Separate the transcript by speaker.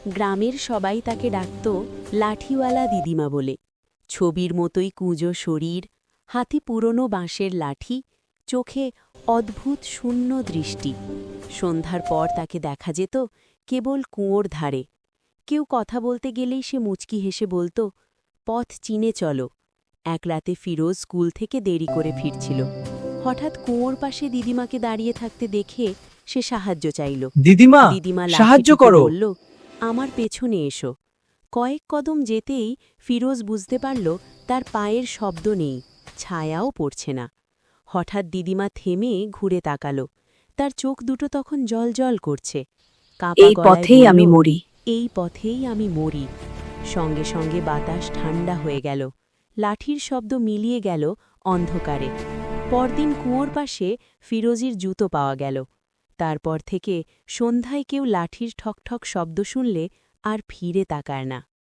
Speaker 1: গ্রামের সবাই তাকে ডাকত লাঠিওয়ালা দিদিমা বলে। ছবির মতোই কুঁজো শরীর, হাতে পুরনো বাঁশের লাঠি, চোখে অদ্ভুত শূন্য দৃষ্টি। সন্ধ্যার পর তাকে দেখা যেত কেবল কুঁয়োর ধারে। কেউ কথা বলতে গেলেই সে মুচকি হেসে বলত, পথ চিনে চলো। এক রাতে ফিরোজ স্কুল থেকে দেরি করে ফিরছিল। হঠাৎ কুঁয়োর পাশে দিদিমাকে দাঁড়িয়ে থাকতে দেখে সে সাহায্য চাইল।
Speaker 2: দিদিমা,
Speaker 1: দিদিমা
Speaker 2: সাহায্য
Speaker 1: লাঠি
Speaker 2: করো।
Speaker 1: বলল, আমার পেছনে এসো। কয়েক কদম যেতেই ফিরোজ বুঝতে পারল তার পায়ের শব্দ নেই, ছায়াও পড়ছে না। হঠাৎ দিদিমা থেমে ঘুরে তাকালো। তার চোখ দুটো তখন জলজল করছে। কাঁপা
Speaker 3: এই
Speaker 1: গলায়
Speaker 3: পথেই
Speaker 1: বলল,
Speaker 3: আমি মরি।
Speaker 1: এই পথেই আমি মরি। সঙ্গে সঙ্গে বাতাস ঠান্ডা হয়ে গেল, লাঠির শব্দ মিলিয়ে গেল অন্ধকারে। পরদিন কুঁয়োর পাশে ফিরোজির জুতো পাওয়া গেল। তারপর থেকে সন্ধ্যায় কেউ লাঠির ঠকঠক শব্দ শুনলে আর ফিরে তাকায় না।